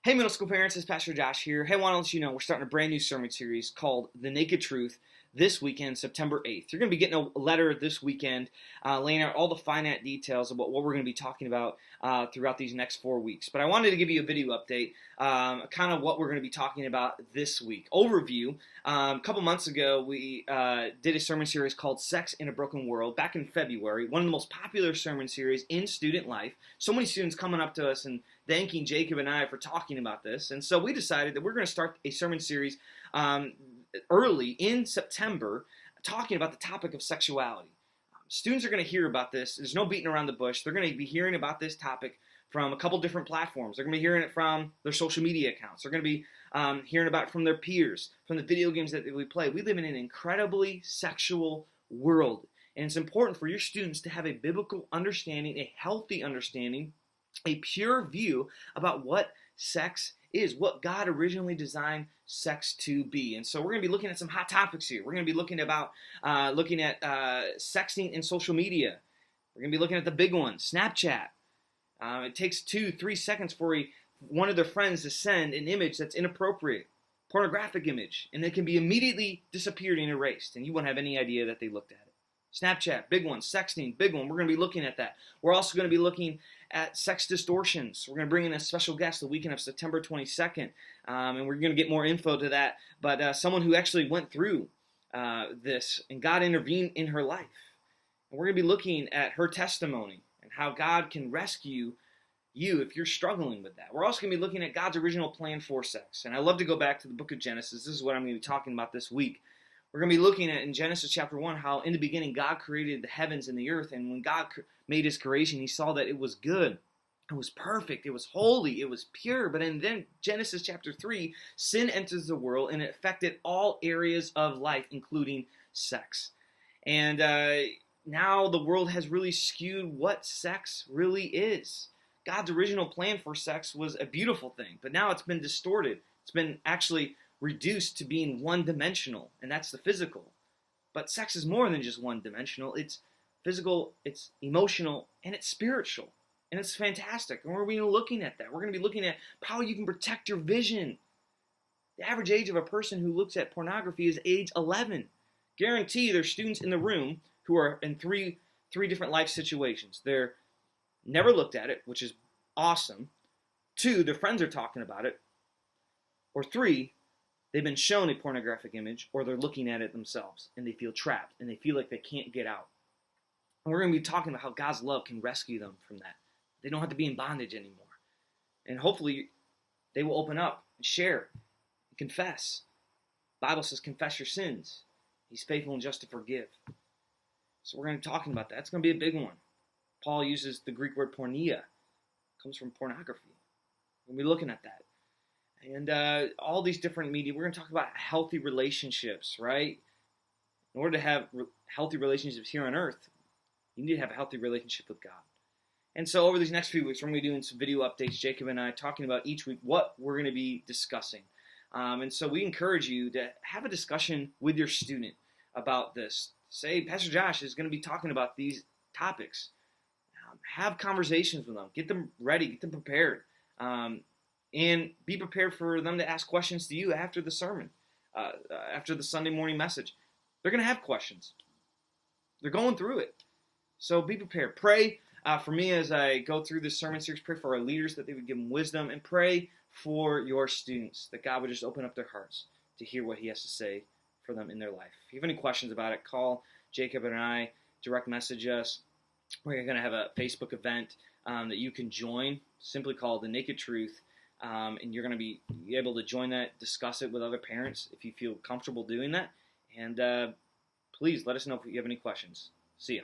Hey, middle school parents, it's Pastor Josh here. Hey, I want to let you know we're starting a brand new sermon series called The Naked Truth this weekend, September 8th. You're going to be getting a letter this weekend laying out all the finite details about what we're going to be talking about throughout these next 4 weeks. But I wanted to give you a video update, kind of what we're going to be talking about this week. Overview, a couple months ago, we did a sermon series called Sex in a Broken World back in February, one of the most popular sermon series in student life. So many students coming up to us and thanking Jacob and I for talking about this. And so we decided that we're going to start a sermon series early in September talking about the topic of sexuality. Students are going to hear about this. There's no beating around the bush. They're going to be hearing about this topic from a couple different platforms. They're going to be hearing it from their social media accounts. They're going to be hearing about it from their peers, from the video games that we play. We live in an incredibly sexual world, and it's important for your students to have a biblical understanding, a healthy understanding, a pure view about what sex is, what God originally designed sex to be. And so we're going to be looking at some hot topics here. We're going to be looking at sexting in social media. We're going to be looking at the big one, Snapchat. It takes 2-3 seconds for one of their friends to send an image that's inappropriate, pornographic image, and it can be immediately disappeared and erased, and you won't have any idea that they looked at it. Snapchat, big one. Sexting, big one. We're going to be looking at that. We're also going to be looking at sex distortions. We're going to bring in a special guest the weekend of September 22nd, and we're going to get more info to that. But someone who actually went through this, and God intervened in her life. And we're going to be looking at her testimony and how God can rescue you if you're struggling with that. We're also going to be looking at God's original plan for sex. And I love to go back to the book of Genesis. This is what I'm going to be talking about this week. We're going to be looking at in Genesis chapter 1 how in the beginning God created the heavens and the earth, and when God made his creation, he saw that it was good, it was perfect, it was holy, it was pure. But in then Genesis chapter 3, sin enters the world and it affected all areas of life, including sex. And now the world has really skewed what sex really is. God's original plan for sex was a beautiful thing, but now it's been distorted. It's been actually reduced to being one-dimensional, and that's the physical. But sex is more than just one-dimensional. It's physical, it's emotional, and it's spiritual. And it's fantastic. And we're going to be looking at that. We're going to be looking at how you can protect your vision. The average age of a person who looks at pornography is age 11. Guarantee there's students in the room who are in three different life situations. They're never looked at it, which is awesome. 2, their friends are talking about it. Or 3, they've been shown a pornographic image, or they're looking at it themselves, and they feel trapped, and they feel like they can't get out. And we're going to be talking about how God's love can rescue them from that. They don't have to be in bondage anymore. And hopefully, they will open up and share and confess. The Bible says, confess your sins. He's faithful and just to forgive. So we're going to be talking about that. It's going to be a big one. Paul uses the Greek word porneia. It comes from pornography. We're going to be looking at that. And all these different media, we're going to talk about healthy relationships, right? In order to have healthy relationships here on earth, you need to have a healthy relationship with God. And so over these next few weeks, we're going to be doing some video updates, Jacob and I, talking about each week what we're going to be discussing. And so we encourage you to have a discussion with your student about this. Say, Pastor Josh is going to be talking about these topics. Have conversations with them. Get them ready. Get them prepared. And be prepared for them to ask questions to you after the sermon, after the Sunday morning message. They're going to have questions. They're going through it. So be prepared. Pray for me as I go through this sermon series. Pray for our leaders that they would give them wisdom. And pray for your students, that God would just open up their hearts to hear what he has to say for them in their life. If you have any questions about it, call Jacob and I, direct message us. We're going to have a Facebook event that you can join, simply called The Naked Truth. And you're going to be able to join that, discuss it with other parents if you feel comfortable doing that. And please let us know if you have any questions. See you.